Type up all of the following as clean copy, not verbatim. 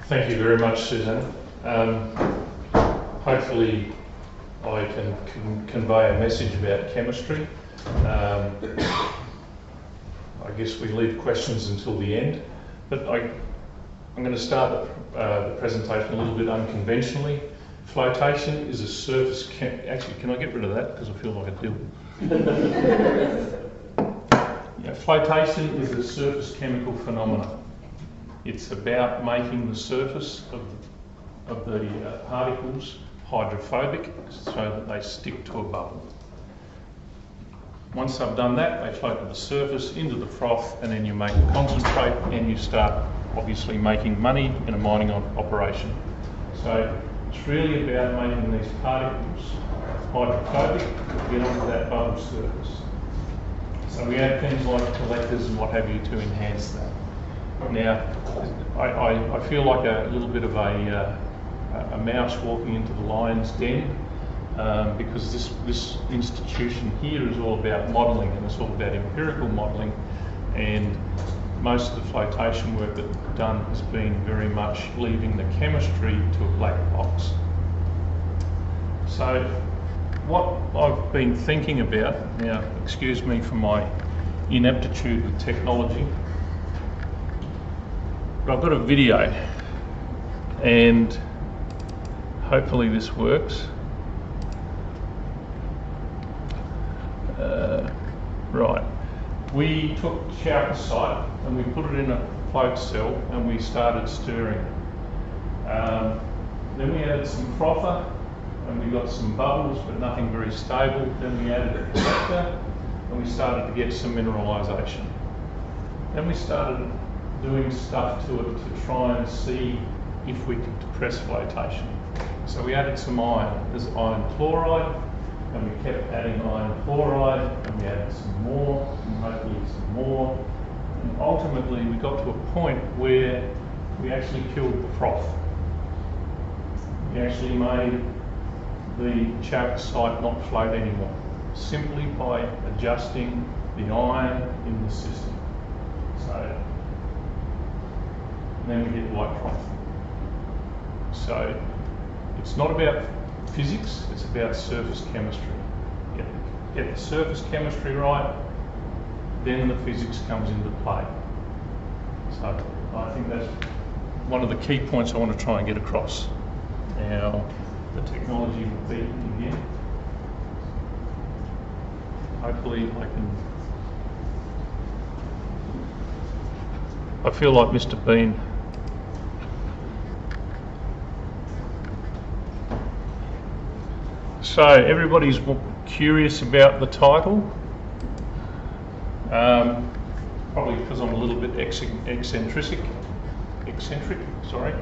Thank you very much, Suzanne. Hopefully I can convey a message about chemistry. I guess we leave questions until the end, but I'm going to start the presentation a little bit unconventionally. Flotation is a surface actually, can I get rid of that because I feel like a dill? Flotation is a surface chemical phenomenon. It's about making the surface of the particles hydrophobic so that they stick to a bubble. Once they've done that, they float to the surface, into the froth, and then you make a concentrate and you start obviously making money in a mining operation. So it's really about making these particles hydrophobic to get onto that bubble surface. So we add things like collectors and what have you to enhance that. Now, I feel like a little bit of a mouse walking into the lion's den because this institution here is all about modelling, and it's all about empirical modelling, and most of the flotation work that we've done has been very much leaving the chemistry to a black box. So what I've been thinking about, now excuse me for my ineptitude with technology, but I've got a video and hopefully this works. Right, we took chalcocite and we put it in a float cell and we started stirring. Then we added some frother and we got some bubbles but nothing very stable. Then we added a collector and we started to get some mineralisation. Then we started doing stuff to it to try and see if we could depress flotation. So we added some iron. There's iron chloride, and we kept adding iron chloride, and we added some more, and hopefully some more. And ultimately we got to a point where we actually killed the froth. We actually made the chalcocite not float anymore, simply by adjusting the iron in the system. So then we get white froth. So it's not about physics, it's about surface chemistry. Get the surface chemistry right, then the physics comes into play. So I think that's one of the key points I want to try and get across. Now, the technology will be again. Hopefully I feel like Mr. Bean. So everybody's curious about the title, probably because I'm a little bit eccentric, sorry.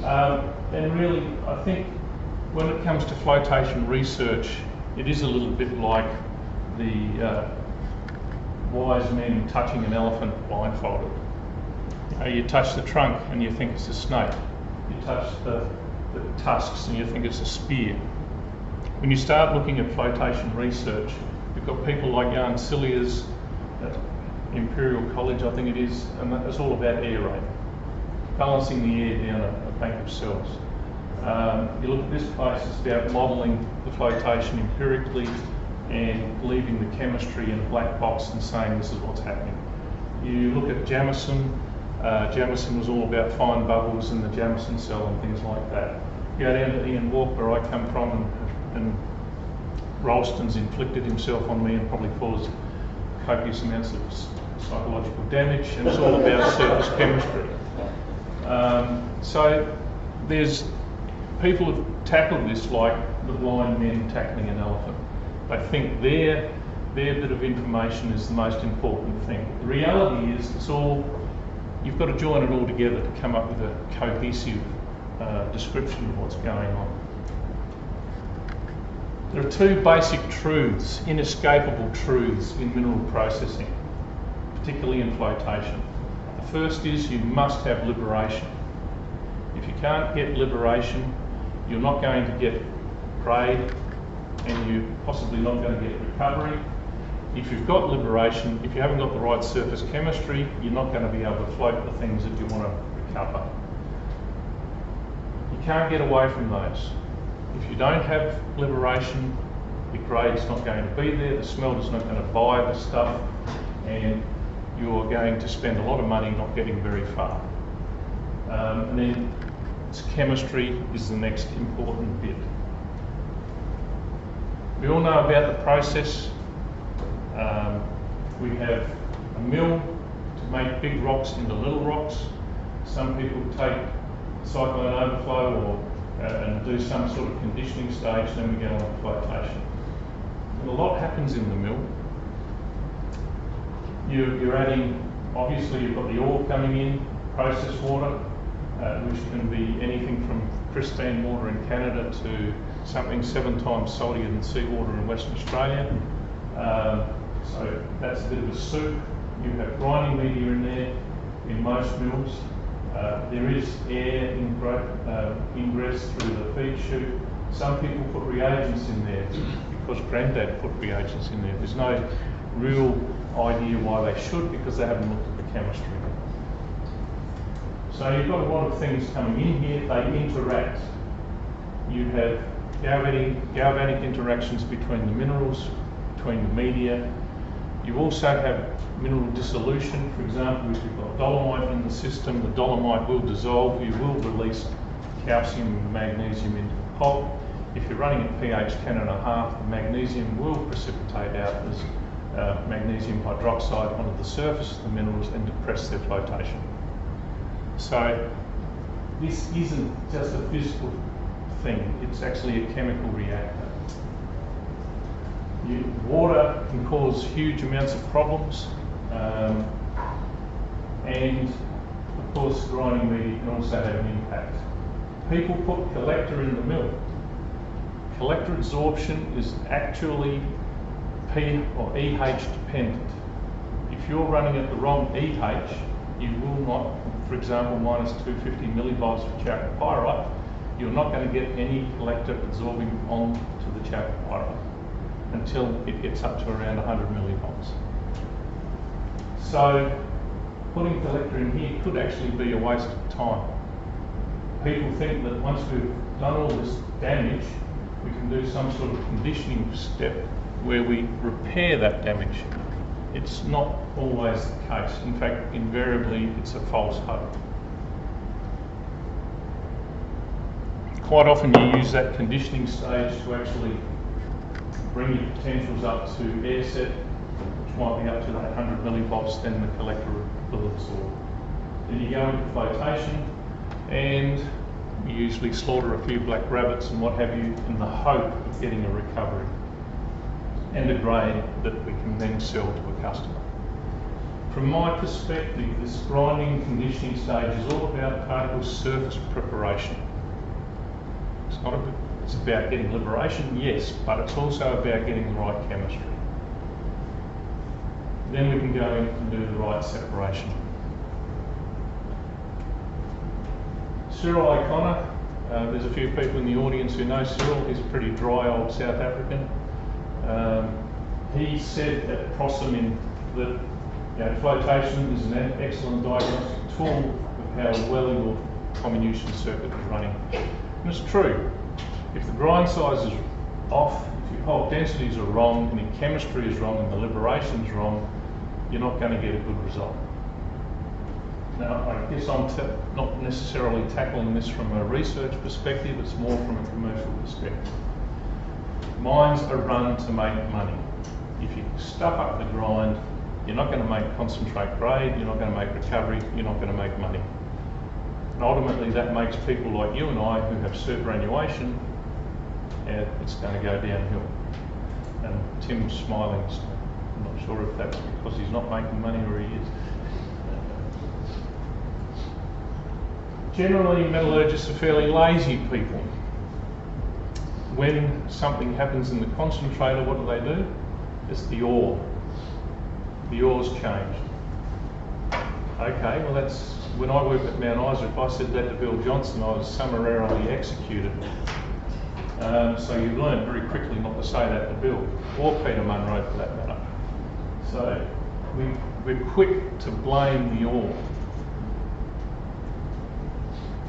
And really, I think when it comes to flotation research, it is a little bit like the wise men touching an elephant blindfolded. You touch the trunk and you think it's a snake. You touch the tusks and you think it's a spear. When you start looking at flotation research, you've got people like Jan Cilliers at Imperial College, I think it is, and it's all about air rate, balancing the air down a bank of cells. You look at this place, it's about modelling the flotation empirically and leaving the chemistry in a black box and saying this is what's happening. You look at Jamison. Jamison was all about fine bubbles and the Jamison cell and things like that. You go down to Ian Walk, where I come from, and Ralston's inflicted himself on me and probably caused copious amounts of psychological damage, and it's all about surface chemistry. So there's people have tackled this like the blind men tackling an elephant. They think their bit of information is the most important thing. The reality is you've got to join it all together to come up with a cohesive description of what's going on. There are two basic truths, inescapable truths in mineral processing, particularly in flotation. The first is you must have liberation. If you can't get liberation, you're not going to get grade and you're possibly not going to get recovery. If you've got liberation, if you haven't got the right surface chemistry, you're not going to be able to float the things that you want to recover. You can't get away from those. If you don't have liberation, the grade's not going to be there, the smelter's not going to buy the stuff, and you're going to spend a lot of money not getting very far. And then chemistry is the next important bit. We all know about the process. We have a mill to make big rocks into little rocks. Some people take cyclone overflow and do some sort of conditioning stage, then we go on flotation. And a lot happens in the mill. You're adding, obviously you've got the ore coming in, processed water, which can be anything from pristine water in Canada to something 7 times saltier than seawater in Western Australia. So that's a bit of a soup. You have grinding media in there in most mills. There is air ingress through the feed chute. Some people put reagents in there because Grandad put reagents in there. There's no real idea why they should, because they haven't looked at the chemistry. So you've got a lot of things coming in here. They interact. You have galvanic interactions between the minerals, between the media. You also have mineral dissolution. For example, if you've got dolomite in the system, the dolomite will dissolve. You will release calcium and magnesium into the pulp. If you're running at pH 10.5, the magnesium will precipitate out as magnesium hydroxide onto the surface of the minerals and depress their flotation. So this isn't just a physical thing, it's actually a chemical reactor. Water can cause huge amounts of problems, and of course grinding media can also have an impact. People put collector in the mill. Collector absorption is actually P or EH dependent. If you're running at the wrong EH, you will not, for example, minus 250 millivolts for chalcopyrite, you're not going to get any collector absorbing onto the chalcopyrite until it gets up to around 100 millivolts. So putting collector in here could actually be a waste of time. People think that once we've done all this damage, we can do some sort of conditioning step where we repair that damage. It's not always the case. In fact, invariably, it's a false hope. Quite often you use that conditioning stage to actually bring your potentials up to air set, which might be up to that 100 millivolts, then the collector will absorb. Then you go into flotation, and we usually slaughter a few black rabbits and what have you in the hope of getting a recovery and a grade that we can then sell to a customer. From my perspective, this grinding conditioning stage is all about particle surface preparation. It's about getting liberation, yes, but it's also about getting the right chemistry. Then we can go in and do the right separation. Cyril O'Connor, there's a few people in the audience who know Cyril. He's a pretty dry old South African. He said at Prosomin that flotation is an excellent diagnostic tool of how well your comminution circuit is running. And it's true. If the grind size is off, if your pulp densities are wrong, and your chemistry is wrong, and the liberation is wrong, you're not going to get a good result. Now, I guess I'm not necessarily tackling this from a research perspective, it's more from a commercial perspective. Mines are run to make money. If you stuff up the grind, you're not going to make concentrate grade, you're not going to make recovery, you're not going to make money. And ultimately that makes people like you and I who have superannuation, it's going to go downhill. And Tim's smiling, so I'm not sure if that's because he's not making money or he is. Generally, metallurgists are fairly lazy people. When something happens in the concentrator, what do? It's the ore. The ore's changed. Okay, well that's, when I worked at Mount Isa, if I said that to Bill Johnson, I was summarily executed. So you learn very quickly not to say that to Bill, or Peter Munro for that matter. So we're quick to blame the ore.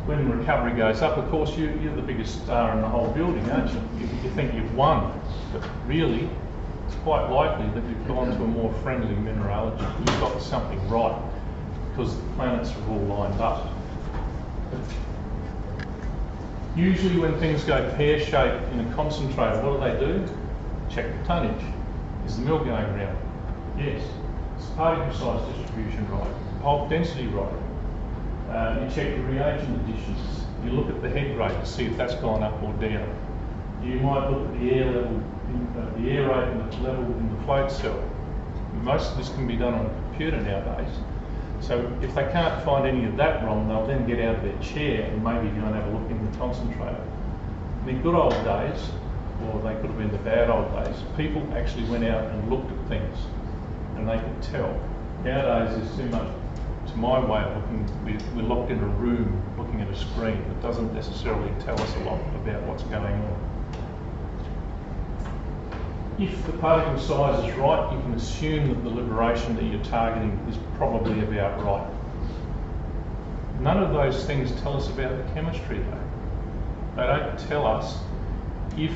when recovery goes up, of course, you're the biggest star in the whole building, aren't you? You think you've won, but really, it's quite likely that you've gone to a more friendly mineralogy. You've got something right, because the planets are all lined up. Usually when things go pear-shaped in a concentrator, what do? Check the tonnage. Is the mill going round? Yes. Is the particle size distribution right? Pulp density right? You check the reagent additions. You look at the head rate to see if that's gone up or down. You might look at the air level, the air rate and the level in the float cell. Most of this can be done on a computer nowadays. So if they can't find any of that wrong, they'll then get out of their chair and maybe go and have a look in the concentrator. In the good old days, or they could have been the bad old days, people actually went out and looked at things and they could tell. Nowadays there's too much, to my way of looking, we're locked in a room looking at a screen that doesn't necessarily tell us a lot about what's going on. If the particle size is right, you can assume that the liberation that you're targeting is probably about right. None of those things tell us about the chemistry though. They don't tell us if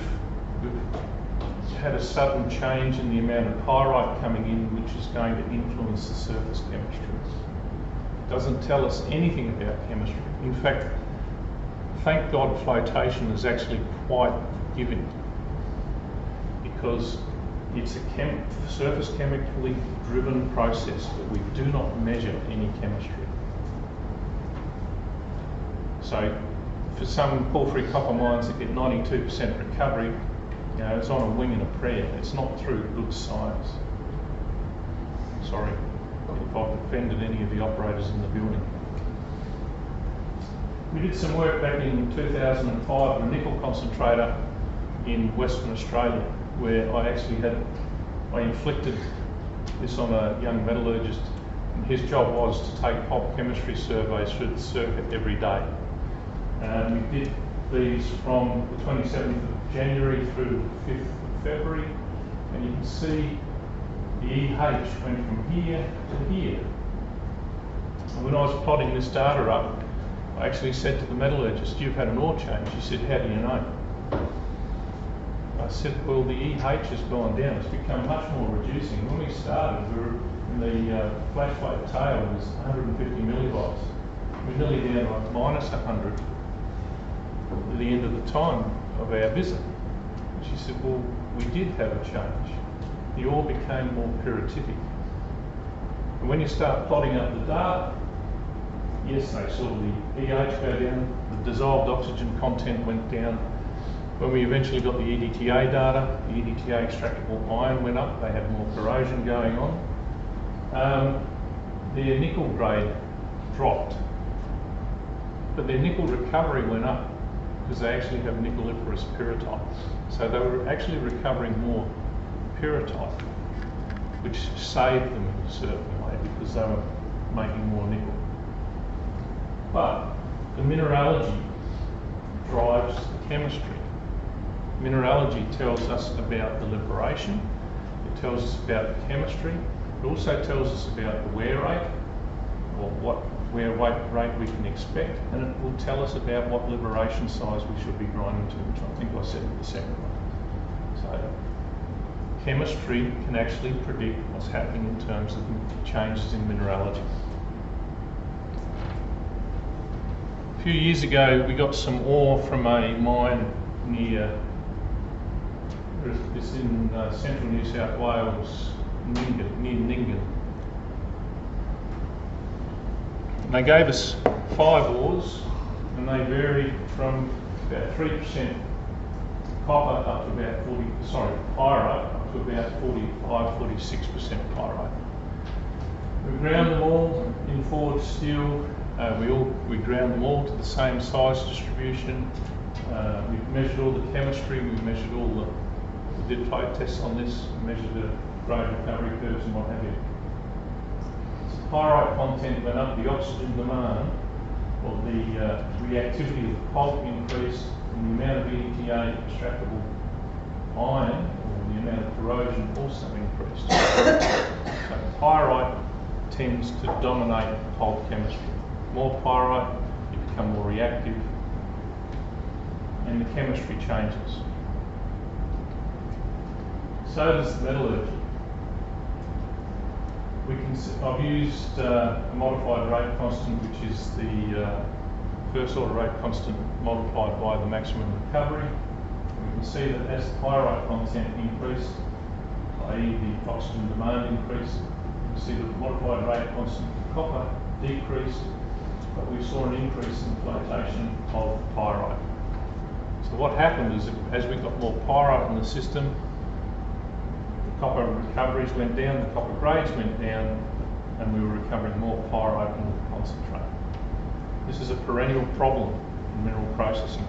we've had a sudden change in the amount of pyrite coming in, which is going to influence the surface chemistry. It doesn't tell us anything about chemistry. In fact, thank God flotation is actually quite forgiving, because it's a surface chemically driven process, but we do not measure any chemistry. So for some porphyry copper mines that get 92% recovery, you know, it's on a wing and a prayer. It's not through good science. Sorry if I've offended any of the operators in the building. We did some work back in 2005 on a nickel concentrator in Western Australia, where I actually I inflicted this on a young metallurgist, and his job was to take pulp chemistry surveys through the circuit every day. We did these from the 27th of January through the 5th of February, and you can see the EH went from here to here. And when I was plotting this data up, I actually said to the metallurgist, "You've had an ore change." He said, "How do you know?" I said, "Well, the EH has gone down. It's become much more reducing. When we started, we were in the flash float tail was 150 millivolts. We're nearly down to minus 100 at the end of the time of our visit." And she said, "Well, we did have a change. The ore became more purific." And when you start plotting up the data, yes, they saw the EH go down, the dissolved oxygen content went down. When we eventually got the EDTA data, the EDTA extractable iron went up, they had more corrosion going on. Their nickel grade dropped, but their nickel recovery went up because they actually have nickeliferous pyrrhotite. So they were actually recovering more pyrrhotite, which saved them in a certain way because they were making more nickel. But the mineralogy drives the chemistry. Mineralogy tells us about the liberation, it tells us about the chemistry, it also tells us about the wear rate, or what wear rate we can expect, and it will tell us about what liberation size we should be grinding to, which I think I said in the second one. So chemistry can actually predict what's happening in terms of changes in mineralogy. A few years ago we got some ore from a mine near it's in central New South Wales, near Nyngan. And they gave us 5 ores, and they varied from about 3% copper up to about pyrite up to about 45–46% pyrite. We ground them all in forged steel. We ground them all to the same size distribution. We measured all the chemistry. We measured we did flow tests on this. We measured the grade recovery curves and what have you. So the pyrite content went up. The oxygen demand, or the reactivity of the pulp increased, and the amount of EDTA extractable iron, or the amount of corrosion, also increased. So pyrite tends to dominate pulp chemistry. More pyrite, you become more reactive, and the chemistry changes. So does the metallurgy. I've used a modified rate constant, which is the first order rate constant multiplied by the maximum recovery. We can see that as the pyrite content increased, i.e. the oxygen demand increased, we see that the modified rate constant for copper decreased, but we saw an increase in flotation of pyrite. So what happened is that as we got more pyrite in the system, the copper recoveries went down, the copper grades went down, and we were recovering more pyrite into the concentrate. This is a perennial problem in mineral processing.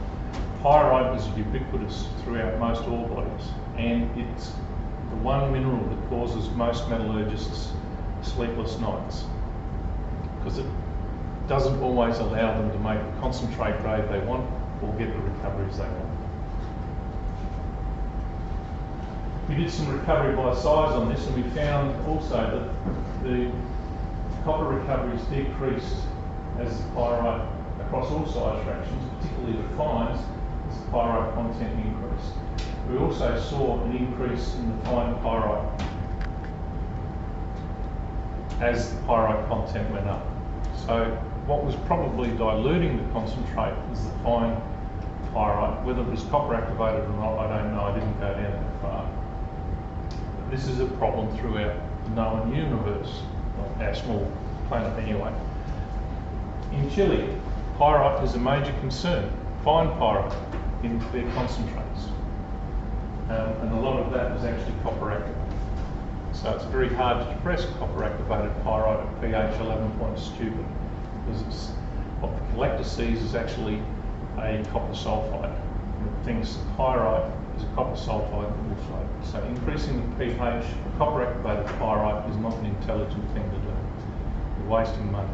Pyrite is ubiquitous throughout most ore bodies, and it's the one mineral that causes most metallurgists sleepless nights, because it doesn't always allow them to make the concentrate grade they want or get the recoveries they want. We did some recovery by size on this, and we found also that the copper recoveries decreased as the pyrite across all size fractions, particularly the fines, as the pyrite content increased. We also saw an increase in the fine pyrite as the pyrite content went up. So what was probably diluting the concentrate was the fine pyrite. Whether it was copper activated or not, I don't know. I didn't go down that far. But this is a problem throughout the known universe, our small planet anyway. In Chile, pyrite is a major concern, fine pyrite in their concentrates. And a lot of that was actually copper activated. So it's very hard to depress copper activated pyrite at pH 11 point stupid, because it's, what the collector sees is actually a copper sulphide. And it thinks that pyrite is a copper sulphide that will float. So increasing the pH of copper activated pyrite is not an intelligent thing to do. You're wasting money.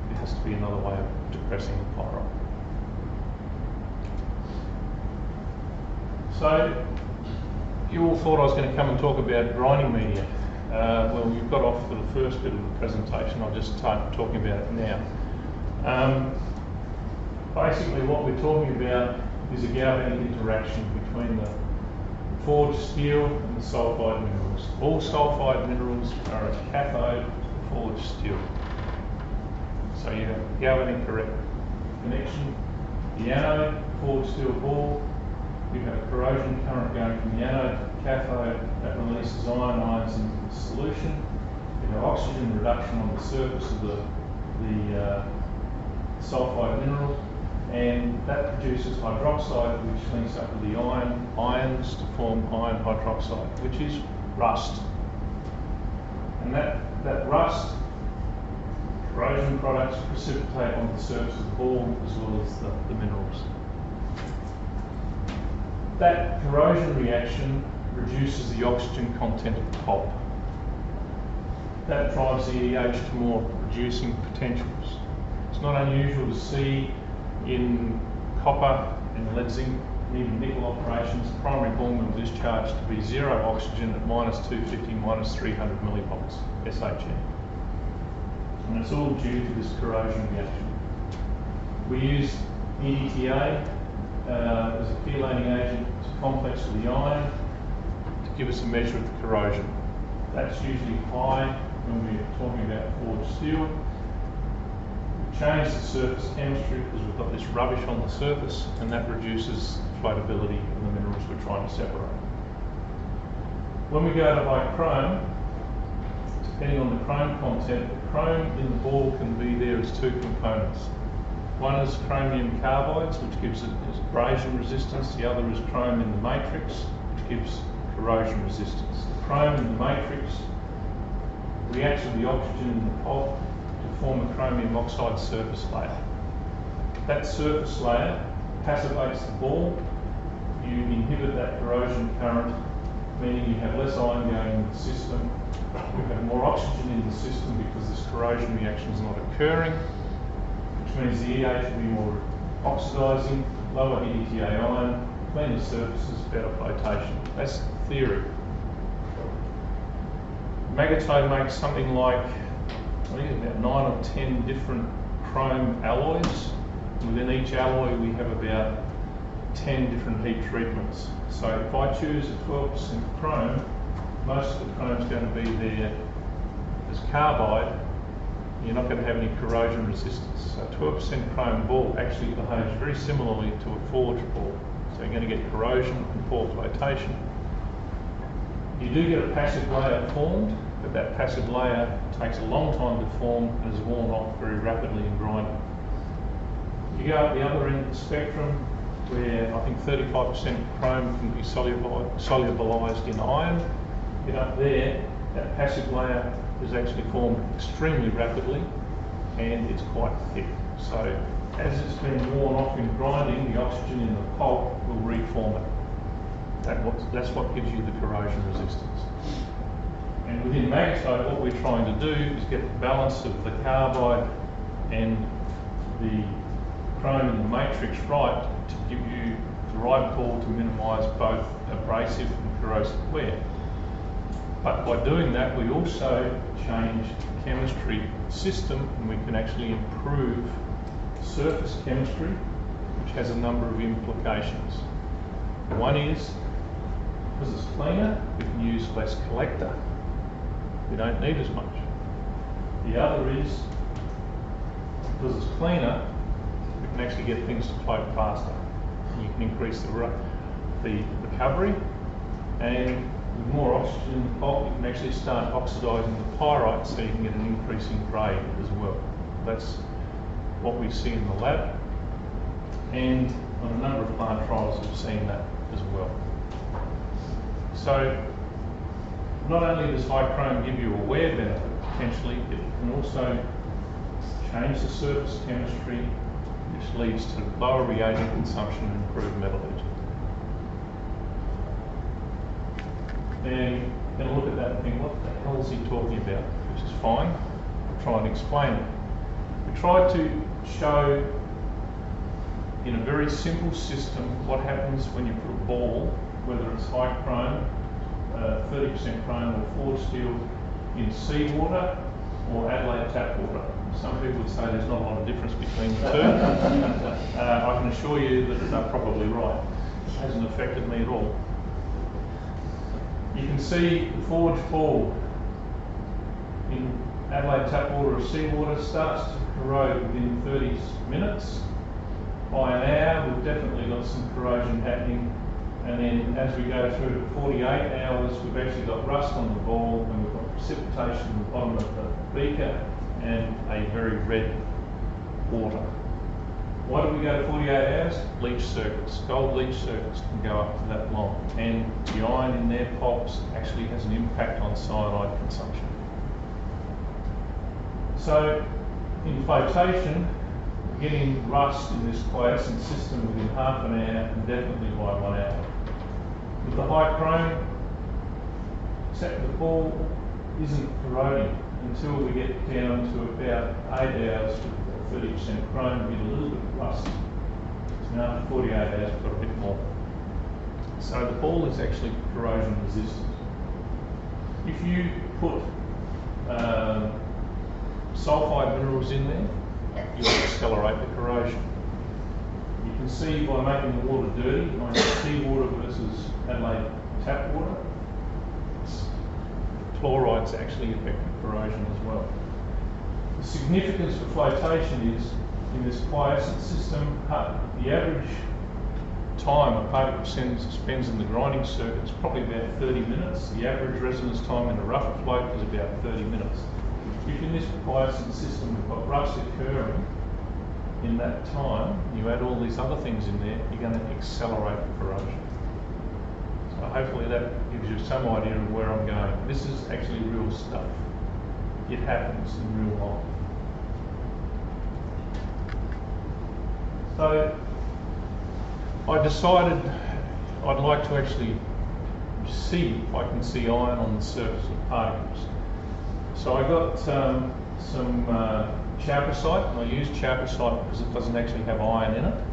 There has to be another way of depressing the pyrite. So you all thought I was going to come and talk about grinding media. Well, you've got off for the first bit of the presentation. I'll just start talking about it now. Basically what we're talking about is a galvanic interaction between the forged steel and the sulphide minerals. All sulphide minerals are a cathode to forged steel. So you have a galvanic connection, the anode, forged steel ball. You have a corrosion current going from the anode to the cathode that releases ions into the solution. You have oxygen reduction on the surface of the sulphide mineral, and that produces hydroxide, which links up with the ions to form iron hydroxide, which is rust. And that rust, corrosion products precipitate on the surface of the ball as well as the minerals. That corrosion reaction reduces the oxygen content of the pulp. That drives the EH to more reducing potentials. It's not unusual to see in copper and lead zinc and even nickel operations primary ball mill discharge to be zero oxygen at -250, -300 millivolts SHM. And it's all due to this corrosion reaction. We use EDTA as a chelating agent to complex with the iron to give us a measure of the corrosion. That's usually high when we're talking about forged steel. We change the surface chemistry because we've got this rubbish on the surface, and that reduces the floatability of the minerals we're trying to separate. When we go to high chrome, depending on the chrome content, the chrome in the ball can be there as two components. One is chromium carbides, which gives it abrasion resistance. The other is chrome in the matrix, which gives corrosion resistance. The chrome in the matrix reacts with the oxygen in the pulp to form a chromium oxide surface layer. That surface layer passivates the ball. You inhibit that corrosion current, meaning you have less iron going into the system. You have more oxygen in the system because this corrosion reaction is not occurring, which means the EH will be more oxidizing, lower EDTA ion, cleaner surfaces, better flotation. That's the theory. Magnetite makes something like, I think it's about 9 or 10 different chrome alloys. and within each alloy we have about 10 different heat treatments. So if I choose a 12% chrome, most of the chrome is going to be there as carbide. You're not going to have any corrosion resistance. So 12% chrome ball actually behaves very similarly to a forged ball. So you're going to get corrosion and poor flotation. You do get a passive layer formed, but that passive layer takes a long time to form and is worn off very rapidly in grinding. You go up the other end of the spectrum, where I think 35% chrome can be solubilized in iron. Get up there, that passive layer is actually formed extremely rapidly and it's quite thick. So as it's been worn off in grinding, the oxygen in the pulp will reform it. That's what gives you the corrosion resistance. And within magnetite, what we're trying to do is get the balance of the carbide and the chrome in the matrix right to give you the right ball to minimise both abrasive and corrosive wear. But by doing that, we also change the chemistry system, and we can actually improve surface chemistry, which has a number of implications. One is, because it's cleaner, we can use less collector. We don't need as much. The other is, because it's cleaner, we can actually get things to float faster. You can increase the recovery, and with more oxygen in the pulp, you can actually start oxidising the pyrite, so you can get an increase in grade as well. That's what we see in the lab, and on a number of plant trials we've seen that as well. So not only does high chrome give you a wear benefit, potentially, it can also change the surface chemistry, which leads to lower reagent consumption and improved metallurgy. They're going to look at that and think, what the hell is he talking about? Which is fine. I'll try and explain it. We tried to show in a very simple system what happens when you put a ball, whether it's high chrome, 30% chrome or forged steel, in seawater or Adelaide tap water. Some people would say there's not a lot of difference between the two. I can assure you that they're probably right. It hasn't affected me at all. You can see the forged ball in Adelaide tap water or seawater starts to corrode within 30 minutes. By an hour, we've definitely got some corrosion happening. And then as we go through to 48 hours, we've actually got rust on the ball, and we've got precipitation in the bottom of the beaker and a very red water. Why do we go to 48 hours? Leach circuits. Gold leach circuits can go up to that long. And the iron in their pulps actually has an impact on cyanide consumption. So in flotation, we're getting rust in this quiescent system within half an hour and definitely by 1 hour. With the high chrome, except the ball isn't corroding until we get down to about 8 hours with 30% chrome, we get a little bit of rust. So now after 48 hours, we've got a bit more. So the ball is actually corrosion resistant. If you put sulphide minerals in there, you'll accelerate the corrosion. You can see by making the water dirty, like seawater versus Adelaide tap water, chlorides actually affect corrosion as well. The significance for flotation is, in this quiescent system, the average time a particle spends in the grinding circuit is probably about 30 minutes. The average residence time in a rougher float is about 30 minutes. If in this quiescent system we've got rust occurring in that time, you add all these other things in there, you're going to accelerate the corrosion. So hopefully that gives you some idea of where I'm going. This is actually real stuff. It happens in real life. So I decided I'd like to actually see if I can see iron on the surface of particles. So I got some chalcocite, and I used chalcocite because it doesn't actually have iron in it.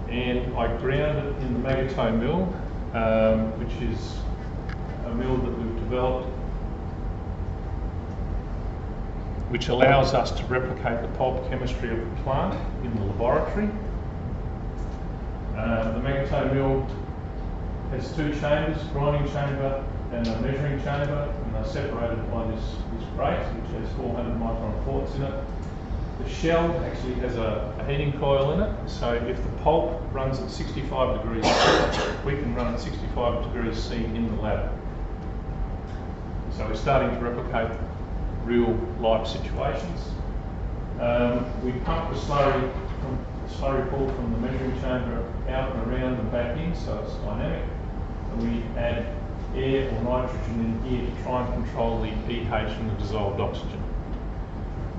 And I ground it in the Magato mill, which is a mill that we've developed which allows us to replicate the pulp chemistry of the plant in the laboratory. The magnetite mill has two chambers, grinding chamber and a measuring chamber, and they're separated by this grate, which has 400 micron quartz in it. The shell actually has a heating coil in it, so if the pulp runs at 65 degrees C, we can run at 65 degrees C in the lab. So we're starting to replicate real life situations. We pump the slurry pool from the measuring chamber out and around and back in, so it's dynamic. And we add air or nitrogen in here to try and control the pH and the dissolved oxygen.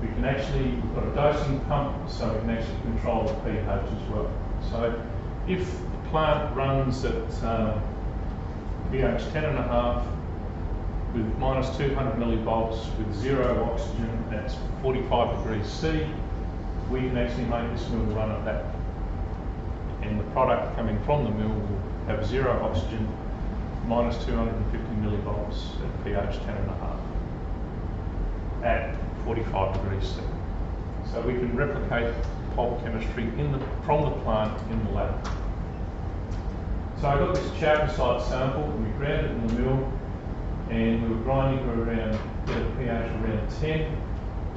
We can actually, we've got a dosing pump, so we can actually control the pH as well. So if the plant runs at pH 10.5 with minus 200 millivolts with zero oxygen, that's 45 degrees C, we can actually make this mill run at that. And the product coming from the mill will have zero oxygen, minus 250 millivolts at pH 10.5 at 45 degrees C. So we can replicate pulp chemistry from the plant in the lab. So I got this chalcocite sample, and we ground it in the mill, and we were grinding it around at pH around 10.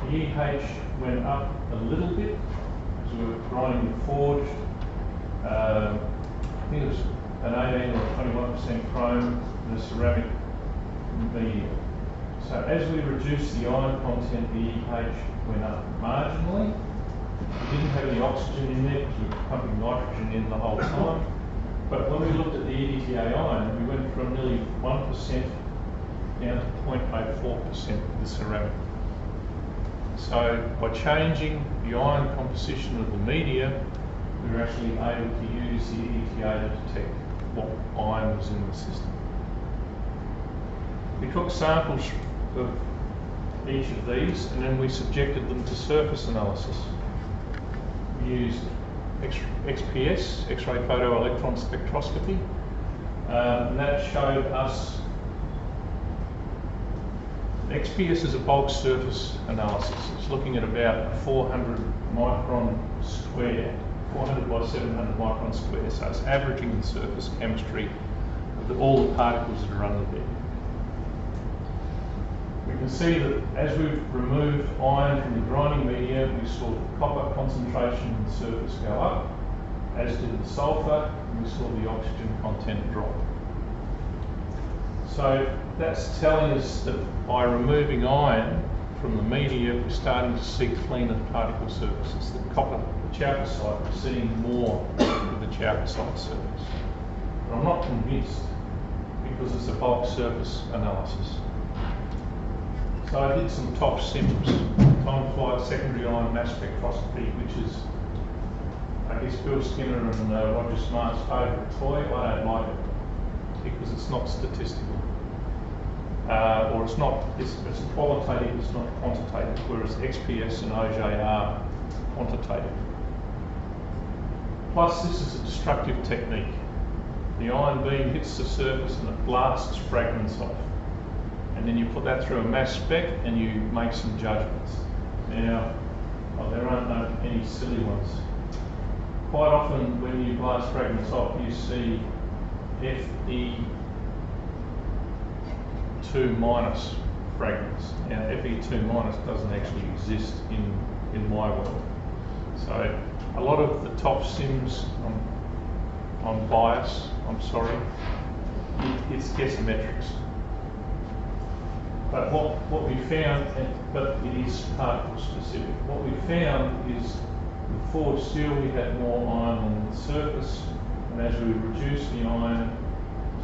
The EH went up a little bit as we were grinding the forged. I think it was an 18 or 21% chrome in a ceramic medium. So as we reduced the iron content, the EH went up marginally. We didn't have any oxygen in there because we were pumping nitrogen in the whole time. But when we looked at the EDTA iron, we went from nearly 1% down to 0.04% of the ceramic. So by changing the iron composition of the media, we were actually able to use the EDTA to detect what iron was in the system. We took samples of each of these and then we subjected them to surface analysis. We used XPS, X-ray photoelectron spectroscopy, and that showed us XPS is a bulk surface analysis. It's looking at about 400 micron square, 400 by 700 micron square, so it's averaging the surface chemistry of all the particles that are under there. We can see that as we've removed iron from the grinding media, we saw the copper concentration in the surface go up, as did the sulphur, and we saw the oxygen content drop. So that's telling us that by removing iron from the media, we're starting to see cleaner particle surfaces. The copper, the chalcocite, we're seeing more with the chalcocite surface. But I'm not convinced because it's a bulk surface analysis. So I did some TOF-SIMS, time-flight secondary ion mass spectroscopy, which is, I guess, Bill Skinner and Roger Smart's favourite toy. I don't like it because it's not statistical. Or it's qualitative, it's not quantitative, whereas XPS and AUGER are quantitative. Plus, this is a destructive technique. The ion beam hits the surface and it blasts fragments off. And then you put that through a mass spec and you make some judgments. Now, there aren't any silly ones. Quite often when you blast fragments off, you see Fe2 minus fragments. Now, Fe2 minus doesn't actually exist in my world. So a lot of the TOF-SIMS, I'm biased, I'm sorry, it's guessometrics. But what we found, but it is particle specific, what we found is with forged steel we had more iron on the surface, and as we reduced the iron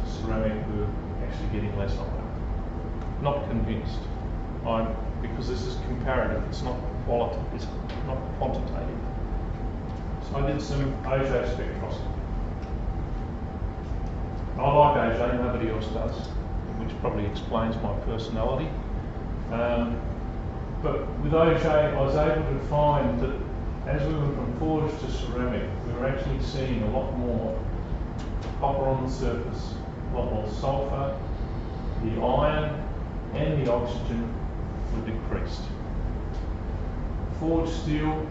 to ceramic, we were actually getting less iron. Not convinced, because this is comparative, it's not qualitative, it's not quantitative. So I did some AUGER spectroscopy. I like AUGER, nobody else does, which probably explains my personality. But with AUGER, I was able to find that as we went from forged to ceramic, we were actually seeing a lot more copper on the surface, a lot more sulphur, the iron and the oxygen were decreased. Forged steel,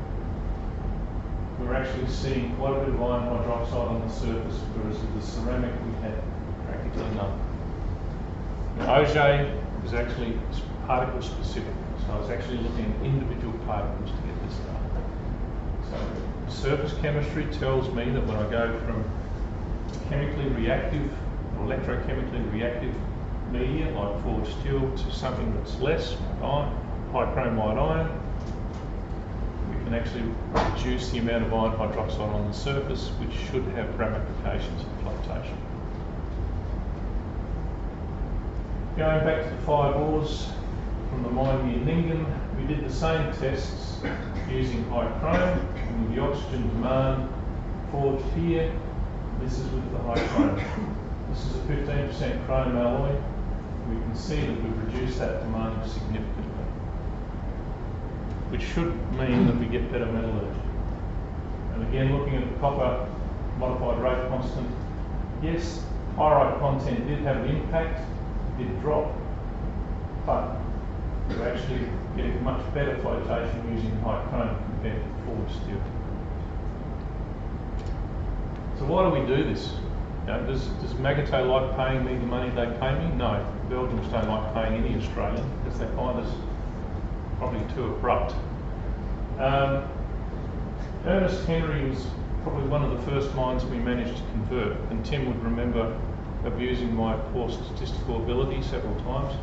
we're actually seeing quite a bit of iron hydroxide on the surface, whereas with the ceramic we had practically none. AUGER is actually particle specific, so I was actually looking at individual particles to get this done. So surface chemistry tells me that when I go from chemically reactive or electrochemically reactive media like forged steel to something that's less, like high chromide iron, we can actually reduce the amount of iron hydroxide on the surface, which should have ramifications for flotation. Going back to the 5 ores from the mine near Ningen, we did the same tests using high chrome with the oxygen demand forged here. This is with the high chrome. This is a 15% chrome alloy. We can see that we've reduced that demand significantly, which should mean that we get better metallurgy. And again, looking at the copper modified rate constant, yes, pyrite content did have an impact, did drop, but we're actually getting much better flotation using high chrome compared to forged steel. So why do we do this? You know, does Magotteaux like paying me the money they pay me? No. Belgians don't like paying any Australian because they find us probably too abrupt. Ernest Henry was probably one of the first mines we managed to convert, and Tim would remember abusing my poor statistical ability several times.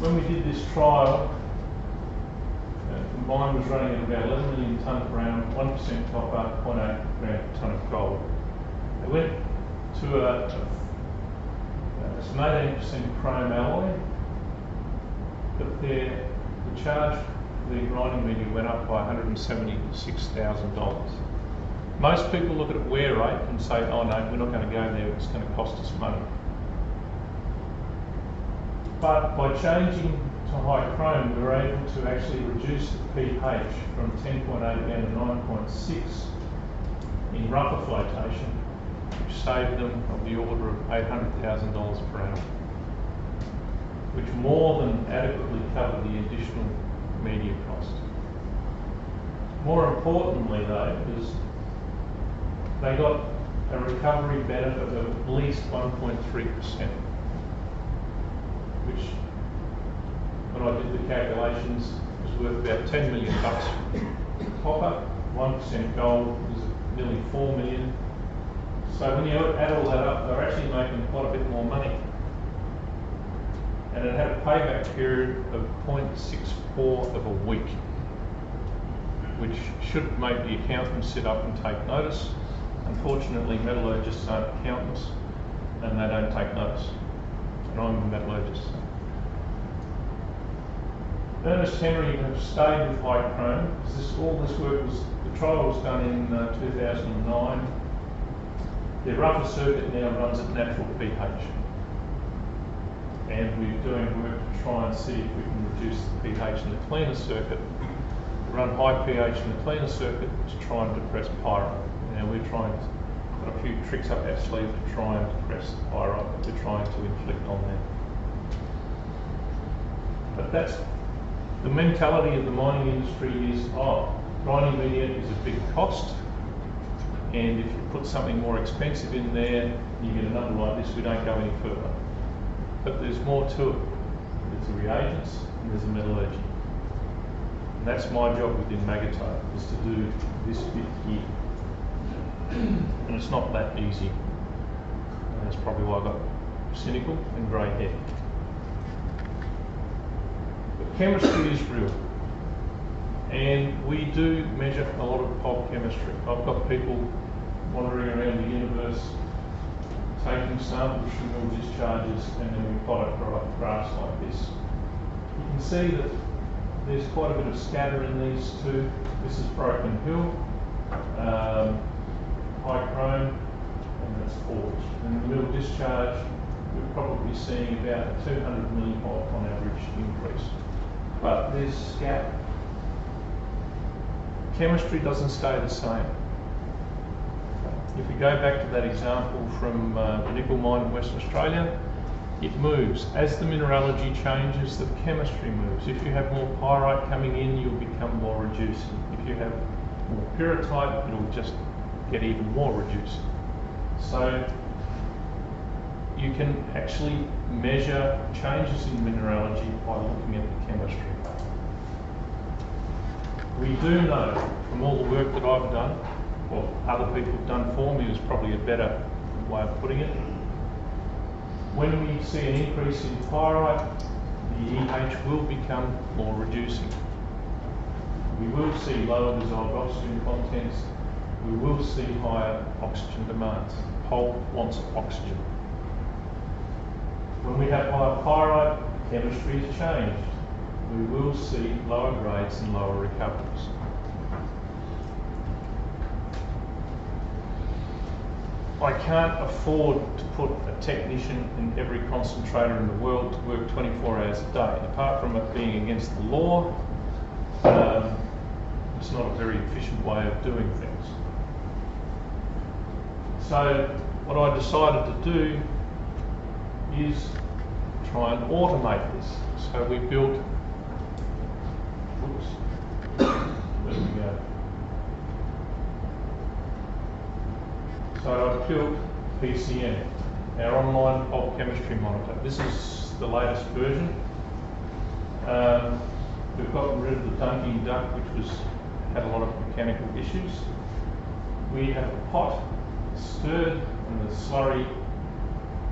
When we did this trial, the mine was running at about 11 million tonne per annum, 1% copper, 0.8 gram per tonne of gold. They went to some 18% chrome alloy, but the charge for the grinding media went up by $176,000. Most people look at wear rate and say, oh no, we're not going to go there, it's going to cost us money. But by changing to high chrome, we were able to actually reduce the pH from 10.8 down to 9.6 in rougher flotation, which saved them of the order of $800,000 per annum, which more than adequately covered the additional media cost. More importantly though, is they got a recovery benefit of at least 1.3%, which, when I did the calculations, was worth about 10 million bucks copper, 1% gold was nearly 4 million. So when you add all that up, they're actually making quite a bit more money. And it had a payback period of 0.64 of a week, which should make the accountants sit up and take notice. Unfortunately, metallurgists aren't accountants and they don't take notice. And I'm a metallurgist. Ernest Henry have stayed with high chrome. All this work was, the trial was done in 2009. Their rougher circuit now runs at natural pH. And we're doing work to try and see if we can reduce the pH in the cleaner circuit, run high pH in the cleaner circuit to try and depress pyrite. Now we're trying to put a few tricks up our sleeve to try and depress the pyrite that we're trying to inflict on them. But that's the mentality of the mining industry is, oh, grinding media is a big cost, and if you put something more expensive in there, you get a number like this, we don't go any further. But there's more to it. There's the reagents and there's the metallurgy. And that's my job within Magotteaux, is to do this bit here. And it's not that easy. And that's probably why I got cynical and grey head. But chemistry is real. And we do measure a lot of pulp chemistry. I've got people wandering around the universe taking samples from mill discharges, and then we plot graphs like this. You can see that there's quite a bit of scatter in these two. This is Broken Hill, high chrome, and that's forged. And the mill discharge, we're probably seeing about a 200 millivolt on average increase. But there's scatter. Chemistry doesn't stay the same. If we go back to that example from the nickel mine in Western Australia, it moves. As the mineralogy changes, the chemistry moves. If you have more pyrite coming in, you'll become more reducing. If you have more pyrrhotite, it'll just get even more reducing. So you can actually measure changes in mineralogy by looking at the chemistry. We do know from all the work that I've done, or other people have done for me is probably a better way of putting it. When we see an increase in pyrite, the EH will become more reducing. We will see lower dissolved oxygen contents. We will see higher oxygen demands. PULP wants oxygen. When we have higher pyrite, chemistry has changed. We will see lower grades and lower recoveries. I can't afford to put a technician in every concentrator in the world to work 24 hours a day. Apart from it being against the law, it's not a very efficient way of doing things. So what I decided to do is try and automate this. So we built, there we go. So I built PCM, our online pulp chemistry monitor. This is the latest version. We've gotten rid of the dunking duck, which had a lot of mechanical issues. We have a pot stirred, and the slurry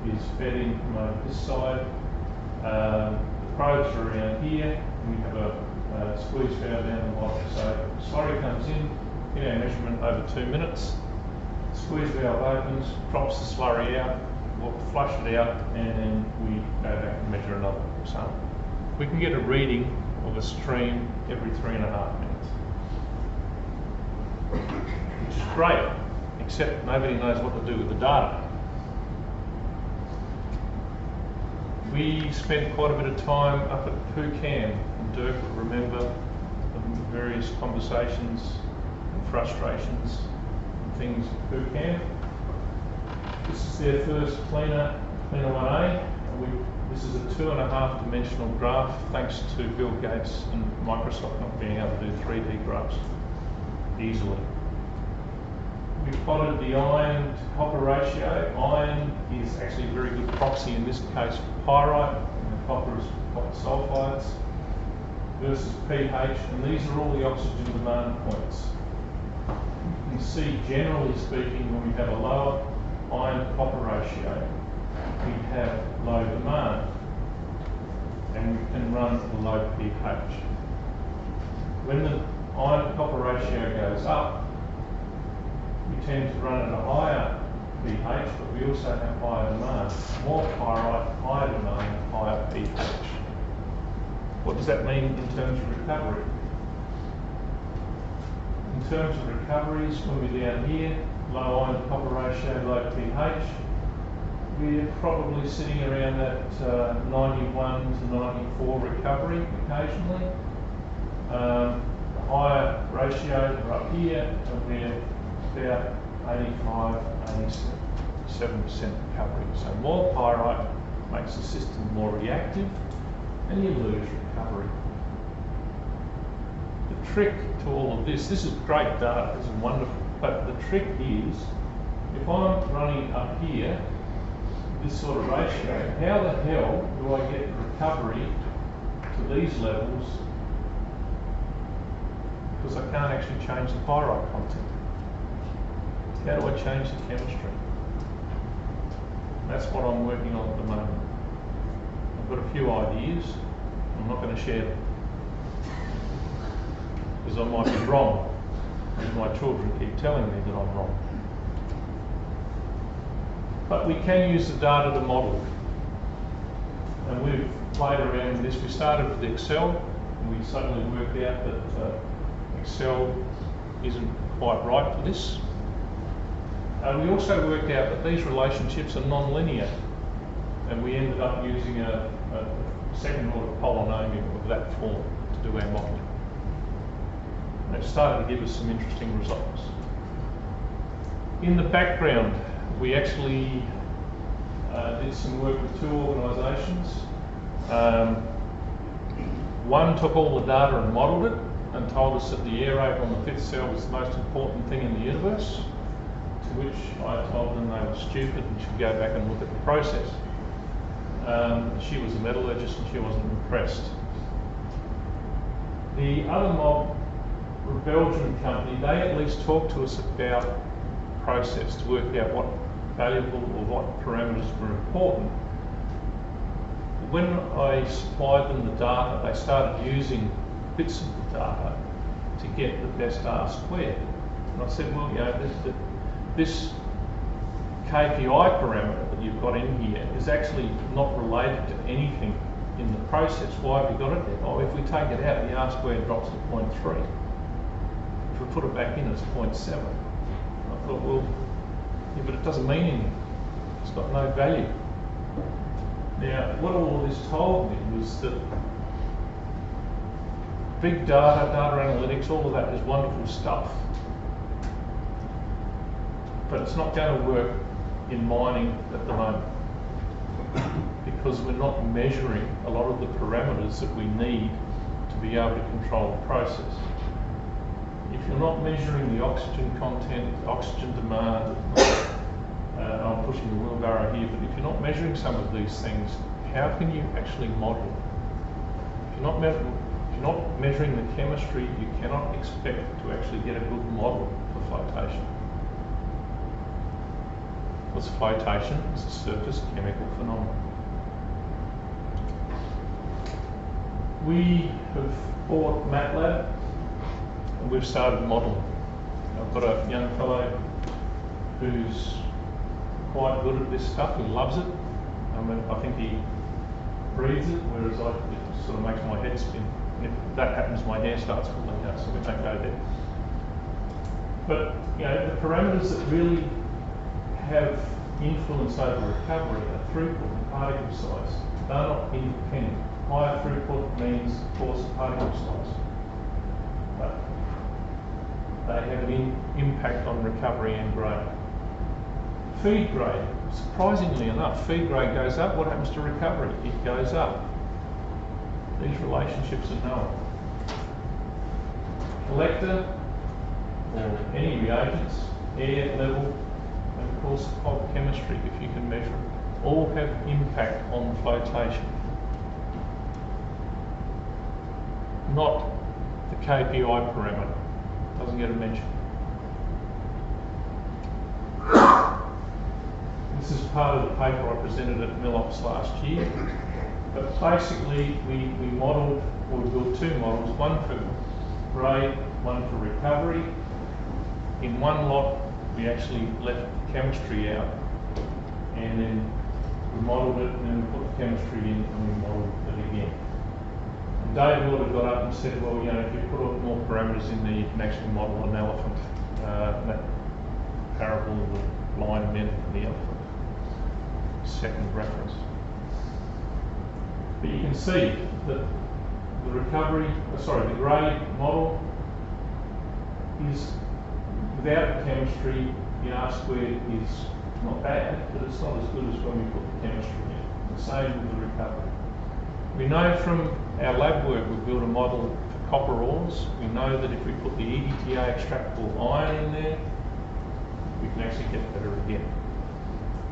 is fed in from over this side. The probes are around here, and we have a squeeze valve down the bottom. So the slurry comes in our measurement over 2 minutes. Squeeze valve opens, drops the slurry out, we'll flush it out, and then we go back and measure another sample. We can get a reading of a stream every 3.5 minutes. Which is great, except nobody knows what to do with the data. We spent quite a bit of time up at PUCAM, and Dirk would remember the various conversations and frustrations things at PUCAM. This is their first cleaner 1A. This is a 2.5 dimensional graph, thanks to Bill Gates and Microsoft not being able to do 3D graphs easily. We plotted the iron to copper ratio. Iron is actually a very good proxy in this case for pyrite, and the copper is copper sulphides, versus pH, and these are all the oxygen demand points. You can see, generally speaking, when we have a lower iron-copper ratio, we have low demand, and we can run a low pH. When the iron-copper ratio goes up, we tend to run at a higher pH, but we also have higher demand. More pyrite, higher demand, higher pH. What does that mean in terms of recovery? In terms of recoveries, when we're down here, low iron copper ratio, low pH, we're probably sitting around that 91 to 94 recovery occasionally. The higher ratios are up here, and we're about 85, 87% recovery. So more pyrite makes the system more reactive, and you lose recovery. The trick to all of this is great data, this is wonderful, but the trick is, if I'm running up here, this sort of ratio, how the hell do I get recovery to these levels? Because I can't actually change the pyrite content. How do I change the chemistry? That's what I'm working on at the moment. I've got a few ideas. I'm not going to share them, because I might be wrong, because my children keep telling me that I'm wrong. But we can use the data to model, and we've played around with this. We started with Excel, and we suddenly worked out that Excel isn't quite right for this. We also worked out that these relationships are non-linear, and we ended up using a second order polynomial of that form to do our modelling. And it started to give us some interesting results. In the background, we actually did some work with two organisations. One took all the data and modelled it and told us that the air rate on the fifth cell was the most important thing in the universe, to which I told them they were stupid and should go back and look at the process. She was a metallurgist and she wasn't impressed. The other mob, a Belgian company, they at least talked to us about process to work out what valuable or what parameters were important. When I supplied them the data, they started using bits of the data to get the best R squared. And I said, well, you know, this KPI parameter that you've got in here is actually not related to anything in the process. Why have you got it there? Oh, if we take it out, the R squared drops to 0.3. If we put it back in, it's 0.7. I thought, well, yeah, but it doesn't mean anything. It's got no value. Now, what all of this told me was that big data, data analytics, all of that is wonderful stuff. But it's not going to work in mining at the moment because we're not measuring a lot of the parameters that we need to be able to control the process. If you're not measuring the oxygen content, the oxygen demand, I'm pushing the wheelbarrow here, but if you're not measuring some of these things, how can you actually model? If you're not measuring the chemistry, you cannot expect to actually get a good model for flotation. Because flotation is a surface chemical phenomenon. We have bought MATLAB and we've started modelling. I've got a young fellow who's quite good at this stuff. He loves it. I mean, I think he breathes it, whereas it sort of makes my head spin. And if that happens, my hair starts falling out, so we don't go there. But you know, the parameters that really have influence over recovery are throughput and particle size. They're not independent. Higher throughput means, of course, particle size. But they have an impact on recovery and grade. Feed grade, surprisingly enough, feed grade goes up. What happens to recovery? It goes up. These relationships are known. Collector, or any reagents, air level, and of course POLP chemistry, if you can measure it, all have impact on flotation. Not the KPI parameter. Doesn't get a mention. This is part of the paper I presented at MILOPS last year. But basically, we modelled, or we built two models, one for grade, one for recovery. In one lot, we actually left the chemistry out, and then we modelled it, and then we put the chemistry in, and we modelled it again. And Dave Lauder got up and said, well, you know, if you put more parameters in there, you can actually model an elephant. That parable of the blind men and the elephant. Second reference. But you can see that the grade model is, without the chemistry, the R squared is not bad, but it's not as good as when we put the chemistry in. The same with the recovery. We know from our lab work, we've built a model for copper ores. We know that if we put the EDTA extractable iron in there, we can actually get better again.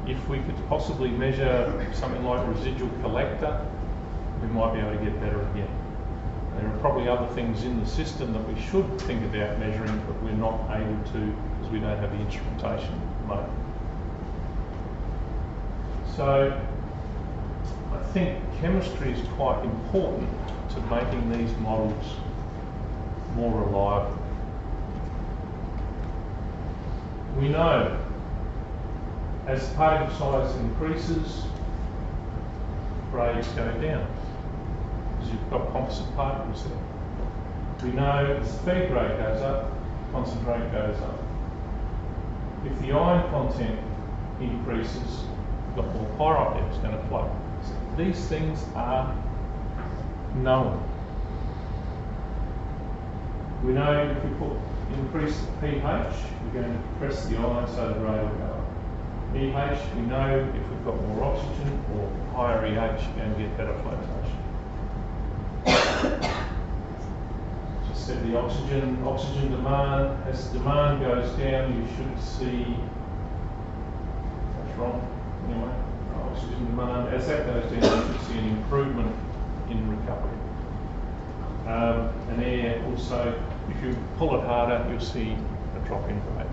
If we could possibly measure something like residual collector, we might be able to get better again. There are probably other things in the system that we should think about measuring, but we're not able to because we don't have the instrumentation at the moment. So I think chemistry is quite important to making these models more reliable. We know as the particle size increases, grades go down because you've got composite particles there. We know as the feed grade goes up, concentrate goes up. If the iron content increases, you've got more pyrite there, it's going to flow. So these things are known. We know if we increase the pH, we're going to compress the iron so the grade will go up. EH, we know if we've got more oxygen or higher EH, you're going to get better flotation. Just said the oxygen demand, as the demand goes down, you should see, that's wrong, anyway, oxygen demand, as that goes down, you should see an improvement in recovery. And air also, if you pull it harder, you'll see a drop in rate.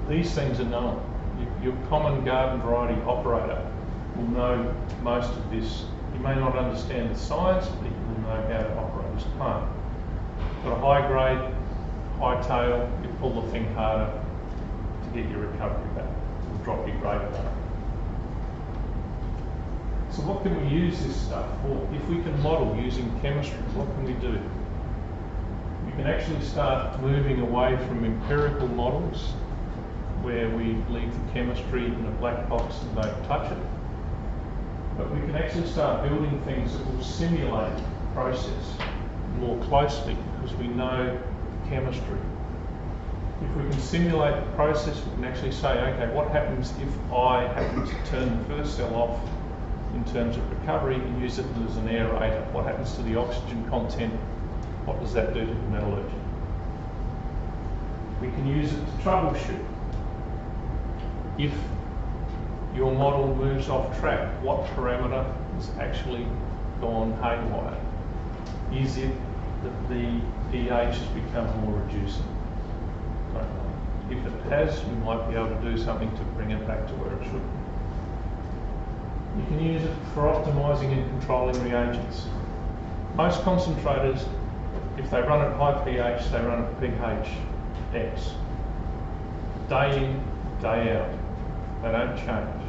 These things are known. Your common garden variety operator will know most of this. You may not understand the science, but you will know how to operate this plant. Got a high grade, high tail, you pull the thing harder to get your recovery back. It will drop your grade back. So what can we use this stuff for? If we can model using chemistry, what can we do? You can actually start moving away from empirical models where we leave the chemistry in a black box and don't touch it. But we can actually start building things that will simulate the process more closely because we know the chemistry. If we can simulate the process, we can actually say, okay, what happens if I happen to turn the first cell off in terms of recovery and use it as an aerator? What happens to the oxygen content? What does that do to the metallurgy? We can use it to troubleshoot. If your model moves off track, what parameter has actually gone haywire? Is it that the EH has become more reducing? Don't know. If it has, we might be able to do something to bring it back to where it should be. You can use it for optimizing and controlling reagents. Most concentrators, if they run at high pH, they run at pH X. Day in, day out. They don't change.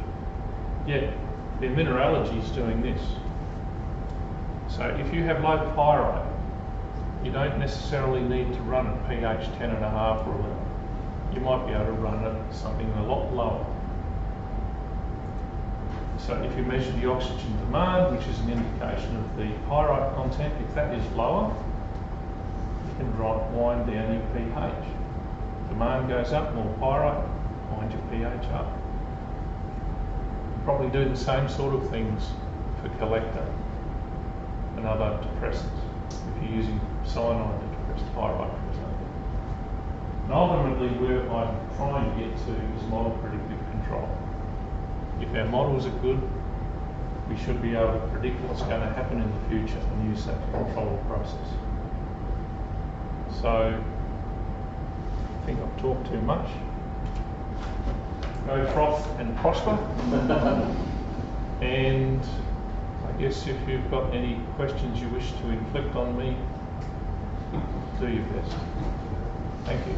Yet, their mineralogy is doing this. So if you have low pyrite, you don't necessarily need to run at pH 10.5 or 11. You might be able to run at something a lot lower. So if you measure the oxygen demand, which is an indication of the pyrite content, if that is lower, you can wind down your pH. Demand goes up, more pyrite, wind your pH up. You probably do the same sort of things for collector and other depressants if you're using cyanide to depress pyrite, for example. And ultimately, where I'm trying to get to is model predictive control. If our models are good, we should be able to predict what's going to happen in the future and use that to control the process. So, I think I've talked too much. Go froth and prosper. And I guess if you've got any questions you wish to inflict on me, do your best. Thank you.